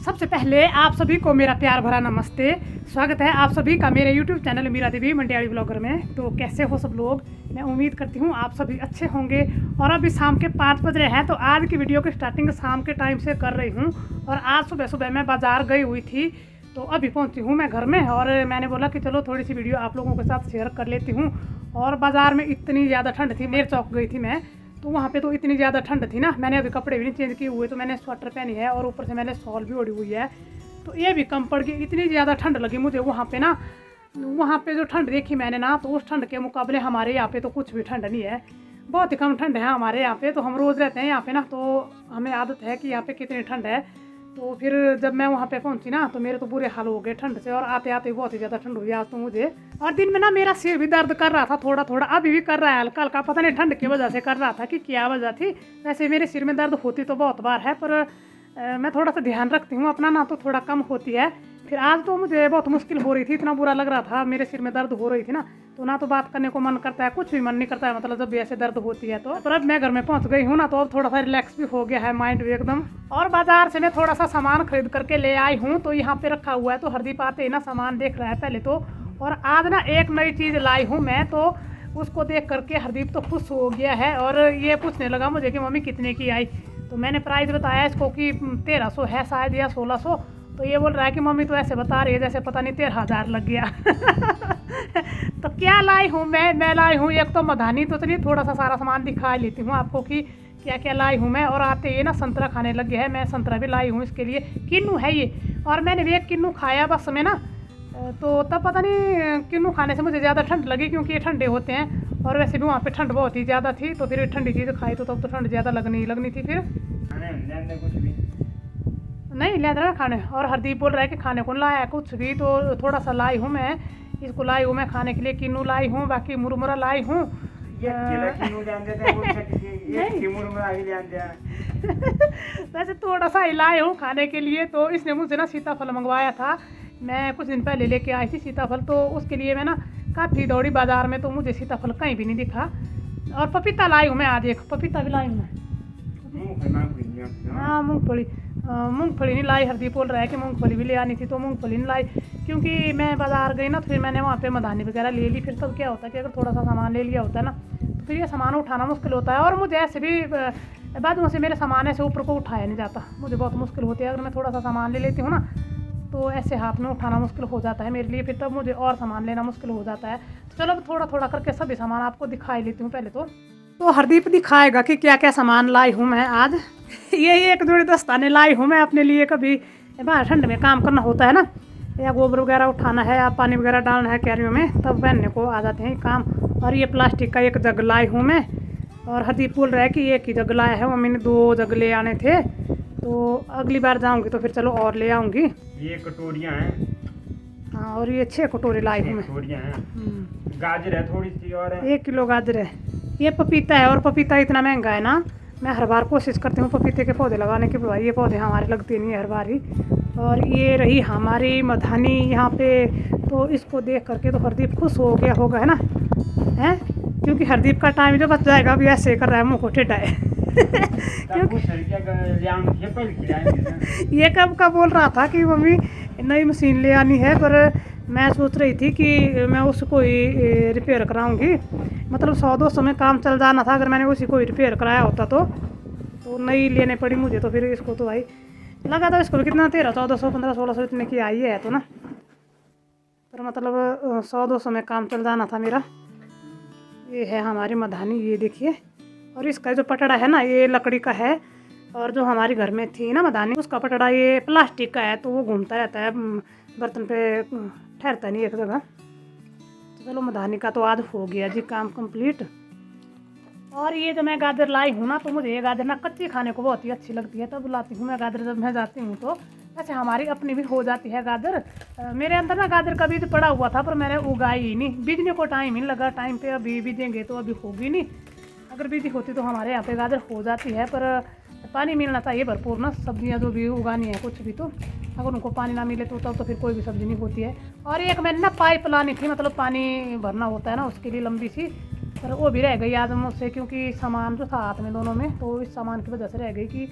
सबसे पहले आप सभी को मेरा प्यार भरा नमस्ते। स्वागत है आप सभी का मेरे YouTube चैनल मीरा देवी मंडियाड़ी ब्लॉगर में। तो कैसे हो सब लोग? मैं उम्मीद करती हूँ आप सभी अच्छे होंगे। और अभी शाम के 5 बज रहे हैं, तो आज की वीडियो की स्टार्टिंग शाम के टाइम से कर रही हूँ। और आज सुबह सुबह मैं बाज़ार गई हुई थी, तो अभी पहुँची हूँ मैं घर में। और मैंने बोला कि चलो थोड़ी सी वीडियो आप लोगों के साथ शेयर कर लेती हूँ। और बाज़ार में इतनी ज़्यादा ठंड थी, नेर चौक गई थी मैं, तो वहाँ पे तो इतनी ज़्यादा ठंड थी ना, मैंने अभी कपड़े भी नहीं चेंज किए हुए, तो मैंने स्वेटर पहनी है और ऊपर से मैंने शॉल भी ओढ़ी हुई है। तो ये भी कम पड़ गई, इतनी ज़्यादा ठंड लगी मुझे वहाँ पे ना। वहाँ पे जो ठंड देखी मैंने ना, तो उस ठंड के मुकाबले हमारे यहाँ पे तो कुछ भी ठंड नहीं है, बहुत ही कम ठंड है हमारे यहाँ पे। तो हम रोज़ रहते हैं यहाँ पे ना, तो हमें आदत है कि यहाँ पे कितनी ठंड है। तो फिर जब मैं वहाँ पे पहुँची ना, तो मेरे तो बुरे हाल हो गए ठंड से। और आते आते बहुत ही ज़्यादा ठंड हुई आज तो मुझे। और दिन में ना मेरा सिर भी दर्द कर रहा था थोड़ा थोड़ा, अभी भी कर रहा है हल्का हल्का, पता नहीं ठंड की वजह से कर रहा था कि क्या वजह थी। वैसे मेरे सिर में दर्द होती तो बहुत बार है, पर मैं थोड़ा सा ध्यान रखती हूँ अपना ना, तो थोड़ा कम होती है। फिर आज तो मुझे बहुत मुश्किल हो रही थी, इतना बुरा लग रहा था, मेरे सिर में दर्द हो रही थी ना, तो ना तो बात करने को मन करता है, कुछ भी मन नहीं करता है, मतलब जब भी ऐसे दर्द होती है तो। पर अब मैं घर में पहुंच गई हूँ ना, तो अब थोड़ा सा रिलैक्स भी हो गया है माइंड भी एकदम। और बाजार से मैं थोड़ा सा सामान खरीद करके ले आई हूँ, तो यहाँ पे रखा हुआ है। तो हरदीप आते ही ना सामान देख रहा है पहले तो। और आज ना एक नई चीज़ लाई हूँ मैं, तो उसको देख करके हरदीप तो खुश हो गया है। और ये पूछने लगा मुझे कि मम्मी कितने की आई। तो मैंने प्राइस बताया इसको कि 1300 है शायद या 1600। तो ये बोल रहा है कि मम्मी तो ऐसे बता रही है जैसे पता नहीं 13,000 लग गया। तो क्या लाई हूँ मैं लाई हूँ एक तो मधानी। तो चलिए थोड़ा सा सारा सामान दिखा लेती हूँ आपको कि क्या क्या लाई हूँ मैं। और आते ये ना संतरा खाने लग गया है, मैं संतरा भी लाई हूँ इसके लिए। किन्नू है ये, और मैंने भी एक किन्नू खाया बस में ना, तो तब पता नहीं किन्नू खाने से मुझे ज़्यादा ठंड लगी, क्योंकि ये ठंडे होते हैं। और वैसे भी वहाँ पे ठंड बहुत ही ज़्यादा थी, तो फिर ठंडी चीज़ खाई तो तब तो ठंड ज़्यादा लगनी थी फिर। कुछ भी नहीं ले रहा खाने। और हरदीप बोल रहा है कि खाने को लाया कुछ भी, तो थोड़ा सा लाई हूँ मैं, इसको लाई हूँ मैं खाने के लिए। किन्नू लाई हूँ, बाकी मुरमुरा लाई हूँ। वैसे थोड़ा सा ही लाई हूँ खाने के लिए। तो इसने मुझसे ना सीताफल मंगवाया था, मैं कुछ दिन पहले लेके आई थी सीताफल, तो उसके लिए मैं ना काफ़ी दौड़ी बाजार में, तो मुझे सीताफल कहीं भी नहीं दिखा। और पपीता लाई हूँ मैं, आज एक पपीता भी लाई हूँ मैं। हाँ मूंगफली नहीं लाई। हरदीप बोल रहा है कि मूंगफली भी ले आनी थी, तो मूंगफली नहीं लाई, क्योंकि मैं बाज़ार गई ना, तो फिर मैंने वहाँ पे मधानी वगैरह ले ली। फिर तब क्या होता है कि अगर थोड़ा सा सामान ले लिया होता है ना, तो फिर ये सामान उठाना मुश्किल होता है। और मुझे ऐसे भी बाजू से मेरे सामान ऐसे ऊपर को उठाया नहीं जाता, मुझे बहुत मुश्किल होती है। अगर मैं थोड़ा सा सामान ले लेती हूँ ना, तो ऐसे हाथ में उठाना मुश्किल हो जाता है मेरे लिए, फिर तब मुझे और सामान लेना मुश्किल हो जाता है। तो चलो थोड़ा थोड़ा करके सभी सामान आपको दिखाई लेती हूँ पहले तो हरदीप दिखाएगा कि क्या क्या सामान लाई हूँ मैं आज। ये एक जोड़ी दस्ताने लाई हूँ मैं अपने लिए, कभी बाहर ठंड में काम करना होता है ना, या गोबर वगैरह उठाना है या पानी वगैरह डालना है कैरियों में, तब पहनने को आ जाते हैं काम। और ये प्लास्टिक का एक जग लाई हूँ मैं। और हरदीप बोल रहा है कि एक ही जग लाया है, मम्मी ने 2 जग ले आने थे, तो अगली बार जाऊँगी तो फिर चलो और ले आऊँगी। ये कटोरियाँ हैं। हाँ, और ये 6 कटोरी लाई हूँ मैं। कटोरियाँ हैं। गाजर है थोड़ी सी, और 1 किलो गाजर है। ये पपीता है, और पपीता इतना महंगा है ना, मैं हर बार कोशिश करती हूँ पपीते के पौधे लगाने की, भाई ये पौधे हमारे लगते नहीं है हर बार ही। और ये रही हमारी मधानी यहाँ पे, तो इसको देख करके तो हरदीप खुश हो गया होगा, है ना, है, क्योंकि हरदीप का टाइम जो बच जाएगा अभी ऐसे कर रहा है, मुँह को टेढ़ा है। ये कब का बोल रहा था कि मम्मी नई मशीन ले आनी है, पर मैं सोच रही थी कि मैं उसको ही रिपेयर कराऊंगी, मतलब 100-200 में काम चल जाना था अगर मैंने उसी को ही रिपेयर कराया होता तो नई लेने पड़ी मुझे। तो फिर इसको तो भाई लगा था, इसको भी कितना 1300-1400 1500-1600 इतने की आई है तो ना, पर मतलब 100-200 में काम चल जाना था मेरा। ये है हमारी मधानी, ये देखिए। और इसका जो पटड़ा है ना, ये लकड़ी का है, और जो हमारे घर में थी ना मधानी, उसका पटड़ा ये प्लास्टिक का है, तो वो घूमता रहता है बर्तन पे, ठहरता नहीं एक जगह। तो चलो मधानी का तो आज हो गया जी काम कंप्लीट। और ये जो मैं गाजर लाई हूँ ना, तो मुझे ये गाजर ना कच्ची खाने को बहुत ही अच्छी लगती है, तब लाती हूँ मैं गाजर जब मैं जाती हूँ तो। वैसे हमारी अपनी भी हो जाती है गाजर। मेरे अंदर ना गाजर का बीज पड़ा हुआ था, पर मैंने उगाई ही नहीं, बीजने को टाइम ही नहीं लगा। टाइम पे अभी बीजेंगे तो अभी होगी नहीं, अगर बीजी होती तो हमारे यहाँ पे गाजर हो जाती है। पर पानी मिलना चाहिए भरपूर ना, सब्जियाँ जो भी उगानी है कुछ भी, तो अगर उनको पानी ना मिले तो तब तो फिर कोई भी सब्ज़ी नहीं होती है। और एक मैंने ना पाइप लानी थी, मतलब पानी भरना होता है ना उसके लिए लंबी सी, पर वो भी रह गई आज मुझसे, क्योंकि सामान जो था हाथ में दोनों में, तो इस सामान की वजह से रह गई कि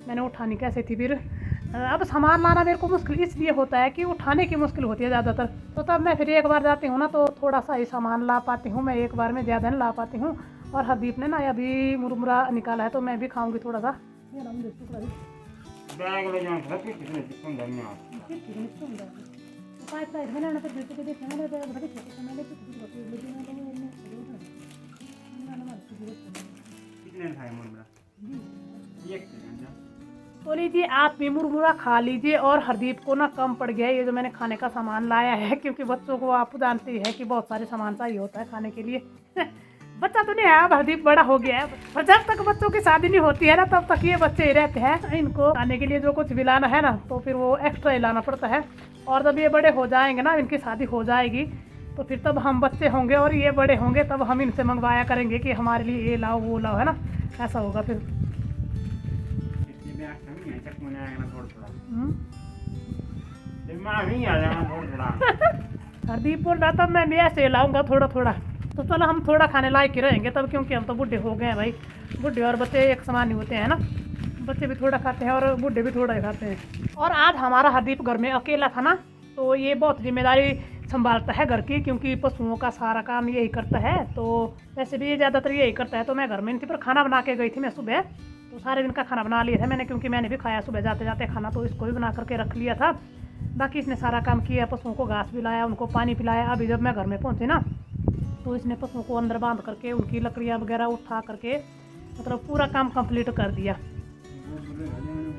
मैंने उठानी कैसे थी फिर। अब सामान लाना मेरे को मुश्किल इसलिए होता है कि उठाने की मुश्किल होती है ज़्यादातर। तो तब मैं फिर एक बार जाती हूँ ना तो थोड़ा सा ही सामान ला पाती हूँ, मैं एक बार में ज़्यादा नहीं ला पाती हूँ। और हरदीप ने ना अभी मुरमुरा निकाला है तो मैं भी खाऊंगी थोड़ा सा। बैग ले जाऊं था कितने चिकन धनिया कितने खाए मुर्गा एक तो लीजिए आप भी मुरमुरा खा लीजिए। और हरदीप को ना कम पड़ गया है ये जो मैंने खाने का सामान लाया है, क्योंकि बच्चों को आप जानते ही है कि बहुत सारे सामान चाहिए होता है खाने के लिए। बच्चा तो नहीं है, अब हरदीप बड़ा हो गया है, पर जब तक बच्चों की शादी नहीं होती है ना तब तक ये बच्चे ही रहते हैं। इनको खाने के लिए जो कुछ भी लाना है ना तो फिर वो एक्स्ट्रा ही लाना पड़ता है। और जब ये बड़े हो जाएंगे ना, इनकी शादी हो जाएगी तो फिर तब हम बच्चे होंगे और ये बड़े होंगे, तब हम इनसे मंगवाया करेंगे कि हमारे लिए ये लाओ वो लाओ, है ना, ऐसा होगा फिर। हरदीप बोल रहा था मैं भी ऐसे लाऊंगा थोड़ा थोड़ा, तो चलो हम थोड़ा खाने लायक ही रहेंगे तब, क्योंकि हम तो बूढ़े हो गए हैं भाई। बूढ़े और बच्चे एक समान नहीं होते हैं ना, बच्चे भी थोड़ा खाते हैं और बूढ़े भी थोड़ा ही खाते हैं। और आज हमारा हरदीप घर में अकेला था ना, तो ये बहुत जिम्मेदारी संभालता है घर की, क्योंकि पशुओं का सारा काम यही करता है। तो वैसे भी ये ज़्यादातर यही करता है। तो मैं घर में नहीं थी पर खाना बना के गई थी मैं सुबह, तो सारे दिन का खाना बना लिया था मैंने, क्योंकि मैंने भी खाया सुबह जाते जाते खाना, तो इसको भी बना करके रख लिया था। बाकी इसने सारा काम किया, पशुओं को घास पिलाया, उनको पानी पिलाया। अभी जब मैं घर में पहुंची ना तो इसने पशुओं को अंदर बांध करके उनकी लकड़ियाँ वगैरह उठा करके मतलब पूरा काम कंप्लीट कर दिया।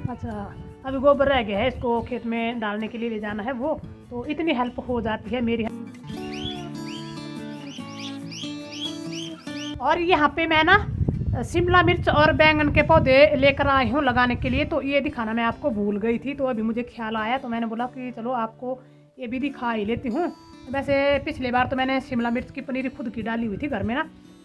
अच्छा, अभी गोबर रह गया है, इसको खेत में डालने के लिए ले जाना है वो, तो इतनी हेल्प हो जाती है मेरी। और यहाँ पे मैं ना शिमला मिर्च और बैंगन के पौधे लेकर आई हूँ लगाने के लिए, तो ये दिखाना मैं आपको भूल गई थी, तो अभी मुझे ख्याल आया तो मैंने बोला कि चलो आपको ये भी दिखा ही लेती हूँ। वैसे पिछली बार तो मैंने शिमला मिर्च की पनीर खुद की डाली हुई थी घर में ना,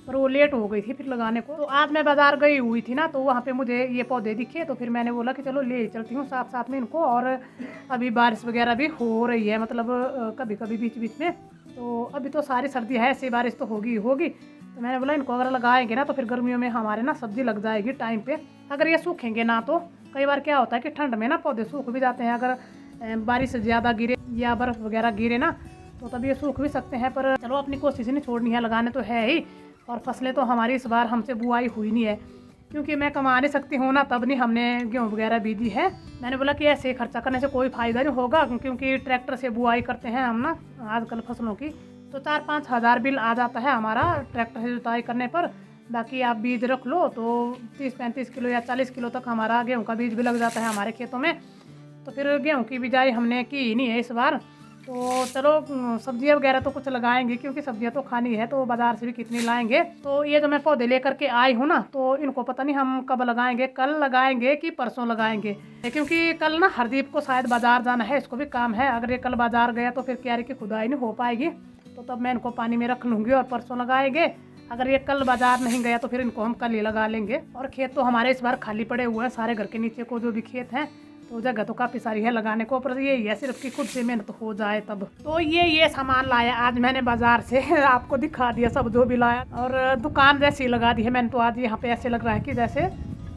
पर वो लेट हो गई थी फिर लगाने को। तो आज मैं बाज़ार गई हुई थी ना, तो वहाँ पे मुझे ये पौधे दिखे, तो फिर मैंने बोला कि चलो ले चलती हूँ साथ साथ में इनको। और अभी बारिश वगैरह भी हो रही है, मतलब कभी कभी बीच बीच में, तो अभी तो सारी सर्दी है, ऐसी बारिश तो होगी होगी। तो मैंने बोला इनको अगर लगाएंगे ना तो फिर गर्मियों में हमारे ना सब्जी लग जाएगी टाइम पे। अगर ये सूखेंगे ना तो कई बार क्या होता है कि ठंड में ना पौधे सूख भी जाते हैं, अगर बारिश ज़्यादा गिरे या बर्फ़ वगैरह गिरे ना तो तब ये सूख भी सकते हैं। पर चलो अपनी कोशिश नहीं छोड़नी है, लगाने तो है ही। और फसलें तो हमारी इस बार हमसे बुआई हुई नहीं है, क्योंकि मैं कमा नहीं सकती हूँ ना, तब नहीं हमने गेहूँ वगैरह बीजी है। मैंने बोला कि ऐसे खर्चा करने से कोई फ़ायदा नहीं होगा, क्योंकि ट्रैक्टर से बुआई करते हैं हम ना आजकल फसलों की, तो 4-5 हज़ार बिल आ जाता है हमारा ट्रैक्टर से जुताई करने पर। बाकी आप बीज रख लो तो 30-35 किलो या 40 किलो तक हमारा गेहूँ का बीज भी लग जाता है हमारे खेतों में। तो फिर गेहूँ की बिजाई हमने की ही नहीं है इस बार। तो चलो सब्जियां वगैरह तो कुछ लगाएंगे, क्योंकि सब्जियां तो खानी है, तो बाज़ार से भी कितनी लाएंगे। तो ये जो मैं पौधे लेकर के आई हूँ ना, तो इनको पता नहीं हम कब लगाएंगे, कल लगाएंगे कि परसों लगाएंगे, क्योंकि कल ना हरदीप को शायद बाज़ार जाना है, इसको भी काम है। अगर ये कल बाज़ार गया तो फिर क्यारी की खुदाई नहीं हो पाएगी, तो तब मैं इनको पानी में रख लूँगी और परसों लगाएंगे। अगर ये कल बाज़ार नहीं गया तो फिर इनको हम कल ही लगा लेंगे। और खेत तो हमारे इस बार खाली पड़े हुए हैं सारे, घर के नीचे को जो भी खेत हैं, तो जगह तो काफ़ी सारी है लगाने को, पर यही है सिर्फ कि खुद से मेहनत हो जाए तब। तो ये सामान लाया आज मैंने बाज़ार से आपको दिखा दिया सब जो भी लाया, और दुकान जैसी लगा दी है मैंने। तो आज यहाँ पे ऐसे लग रहा है कि जैसे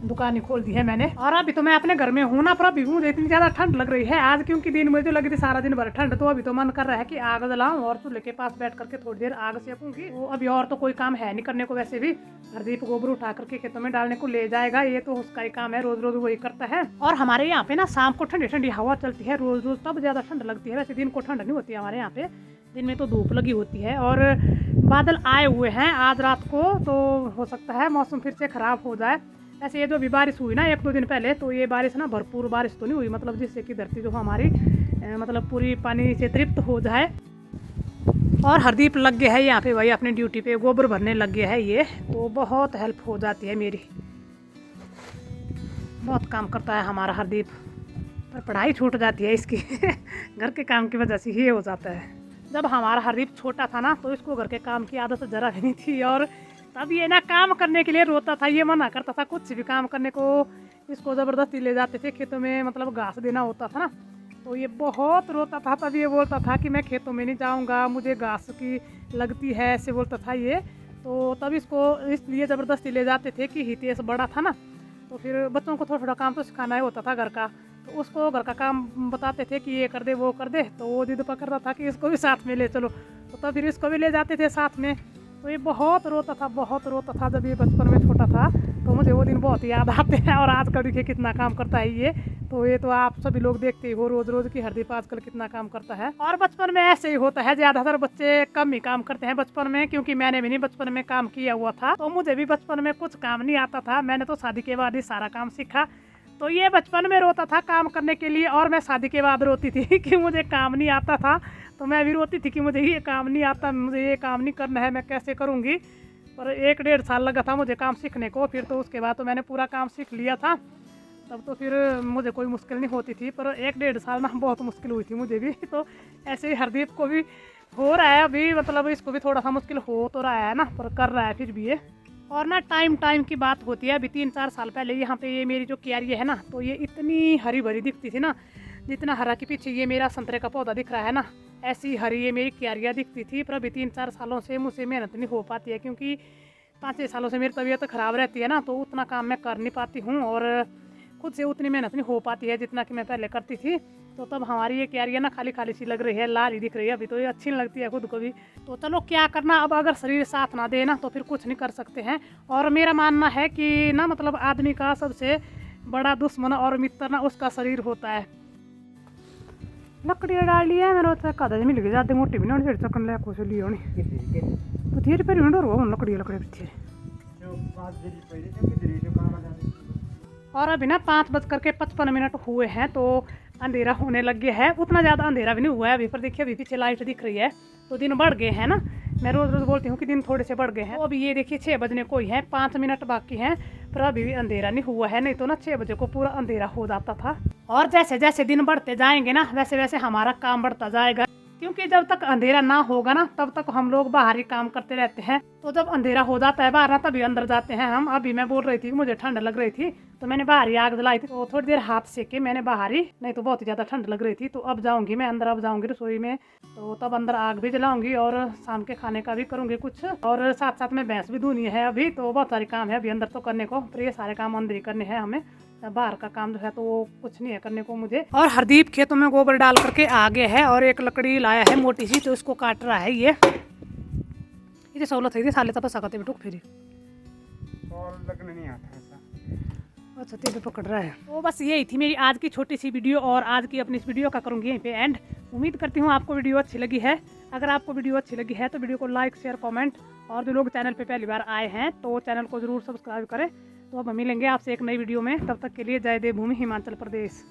दुकान ही खोल दी है मैंने। और अभी तो मैं अपने घर में हूँ ना, पर अभी मुझे इतनी ज़्यादा ठंड लग रही है आज, क्योंकि दिन में जो लगी थी सारा दिन भर ठंड, तो अभी तो मन कर रहा है कि आग जलाऊं और चूल्हे के पास बैठ करके थोड़ी देर आग सेकूंगी। तो अभी और तो कोई काम है नहीं करने को। वैसे भी हरदीप गोबर उठा करके खेतों में डालने को ले जाएगा, ये तो उसका ही काम है, रोज रोज वही करता है। और हमारे यहाँ पे ना शाम को ठंडी ठंडी हवा चलती है रोज रोज, तब ज़्यादा ठंड लगती है। वैसे दिन को ठंड नहीं होती है हमारे यहाँ पे, दिन में तो धूप लगी होती है। और बादल आए हुए हैं आज रात को, तो हो सकता है मौसम फिर से ख़राब हो जाए। ऐसे ये जो भी बारिश हुई ना 1-2 दिन पहले, तो ये बारिश ना भरपूर बारिश तो नहीं हुई, मतलब जिससे कि धरती जो हमारी मतलब पूरी पानी से तृप्त हो जाए। और हरदीप लग गया है यहाँ पे भाई अपनी ड्यूटी पे, गोबर भरने लग गया है ये, तो बहुत हेल्प हो जाती है मेरी, बहुत काम करता है हमारा हरदीप। पर पढ़ाई छूट जाती है इसकी घर के काम की वजह से ये हो जाता है। जब हमारा हरदीप छोटा था ना, तो इसको घर के काम की आदत ज़रा भी नहीं थी, और तब ये ना काम करने के लिए रोता था, ये मना करता था कुछ भी काम करने को। इसको ज़बरदस्ती ले जाते थे खेतों में, मतलब घास देना होता था ना, तो ये बहुत रोता था। तब ये बोलता था कि मैं खेतों में नहीं जाऊंगा, मुझे घास की लगती है, ऐसे बोलता था ये। तो तब इसको इसलिए ज़बरदस्ती ले जाते थे कि हितेश बड़ा था ना, तो फिर बच्चों को थोड़ा थोड़ा काम तो सिखाना ही होता था घर का। तो उसको घर का काम बताते थे कि ये कर दे वो कर दे, तो वो जिद पकड़ता था कि इसको भी साथ में ले चलो, तो तब फिर इसको भी ले जाते थे साथ में। तो ये बहुत रोता था जब ये बचपन में छोटा था। तो मुझे वो दिन बहुत याद आते हैं। और आजकल देखिए कितना काम करता है ये। तो ये तो आप सभी लोग देखते ही हो रोज रोज की हरदीप आजकल कितना काम करता है। और बचपन में ऐसे ही होता है, ज्यादातर बच्चे कम ही काम करते हैं बचपन में, क्योंकि मैंने भी नहीं बचपन में काम किया हुआ था। तो मुझे भी बचपन में कुछ काम नहीं आता था, मैंने तो शादी के बाद ही सारा काम सीखा। तो ये बचपन में रोता था काम करने के लिए, और मैं शादी के बाद रोती थी कि मुझे काम नहीं आता था। तो मैं भी रोती थी कि मुझे ये काम नहीं आता, मुझे ये काम नहीं करना है, मैं कैसे करूँगी। पर 1-1.5 साल लगा था मुझे काम सीखने को। फिर तो उसके बाद तो मैंने पूरा काम सीख लिया था, तब तो फिर मुझे कोई मुश्किल नहीं होती थी। पर 1-1.5 साल ना बहुत मुश्किल हुई थी मुझे भी। तो ऐसे ही हरदीप को भी हो रहा है अभी, मतलब इसको भी थोड़ा सा मुश्किल हो तो रहा है ना, पर कर रहा है फिर भी ये। और ना टाइम की बात होती है। अभी 3-4 साल पहले यहाँ पे ये मेरी जो क्यारी है ना, तो ये इतनी हरी भरी दिखती थी ना, जितना हरा के पीछे ये मेरा संतरे का पौधा दिख रहा है ना, ऐसी हरी ये मेरी क्यारियाँ दिखती थी। पर अभी 3-4 सालों से मुझसे मेहनत नहीं हो पाती है, क्योंकि 5-6 सालों से मेरी तबीयत ख़राब रहती है ना, तो उतना काम मैं कर नहीं पाती हूँ और खुद से उतनी मेहनत नहीं हो पाती है जितना कि मैं पहले करती थी। तो तब हमारी ये क्यारियाँ ना खाली खाली सी लग रही है, लाल ही दिख रही है अभी, तो ये अच्छी नहीं लगती है खुद को भी। तो चलो क्या करना, अब अगर शरीर साथ ना दे ना तो फिर कुछ नहीं कर सकते हैं। और मेरा मानना है कि ना मतलब आदमी का सबसे बड़ा दुश्मन और मित्र ना उसका शरीर होता है। लकड़ियाँ डाल लिया है मेरे तो कदा मिल गई, ज़्यादा मोटी भी नहीं, फिर चकन ले कुछ लियो नहीं तो धीरे पर लकड़ी पीछे। और अभी ना 5:55 हुए हैं, तो अंधेरा होने लग गया है। उतना ज़्यादा अंधेरा भी नहीं हुआ है अभी, पर देखिए अभी पीछे लाइट दिख रही है, तो दिन बढ़ गए हैं ना। मैं रोज़ रोज़ बोलती हूँ कि दिन थोड़े से बढ़ गए हैं। तो अभी ये देखिए 6 बजने को ही है, 5 मिनट बाकी हैं, पर अभी भी अंधेरा नहीं हुआ है। नहीं तो ना 6 बजे को पूरा अंधेरा हो जाता था। और जैसे जैसे दिन बढ़ते जाएंगे ना, वैसे वैसे हमारा काम बढ़ता जाएगा, क्योंकि जब तक अंधेरा ना होगा ना तब तक हम लोग बाहर ही काम करते रहते हैं। तो जब अंधेरा हो जाता है बाहर ना, तभी अंदर जाते हैं हम। अभी मैं बोल रही थी कि मुझे ठंड लग रही थी, तो मैंने बाहर ही आग जलाई थी, तो थोड़ी देर हाथ सेके मैंने बाहर ही, नहीं तो बहुत ही ज़्यादा ठंड लग रही थी। तो अब जाऊंगी मैं अंदर, अब जाऊंगी रसोई में, तो तब अंदर आग भी जलाऊंगी और शाम के खाने का भी करूँगी कुछ, और साथ साथ में भैंस भी धोनी है अभी। तो बहुत सारे काम है अभी अंदर तो करने को, पर ये सारे काम अंदर ही करने हैं हमें, बाहर का काम जो है तो वो कुछ नहीं है करने को मुझे। और हरदीप खेतों में गोबर डाल करके आ गया है, और एक लकड़ी लाया है मोटी सी, तो इसको काट रहा है ये सहूलत है साले तब सकते बिटूक फिर और लगने नहीं आता ऐसा। अच्छा तेरे पकड़ रहा है। तो बस यही थी मेरी आज की छोटी सी वीडियो, और आज की अपनी इस वीडियो का करूँगी यहीं पे एंड। उम्मीद करती हूँ आपको वीडियो अच्छी लगी है। अगर आपको वीडियो अच्छी लगी है तो वीडियो को लाइक शेयर कमेंट, और जो लोग चैनल पे पहली बार आए हैं तो चैनल को ज़रूर सब्सक्राइब करें। तो अब मिलेंगे आपसे एक नई वीडियो में, तब तक के लिए जय देवभूमि हिमाचल प्रदेश।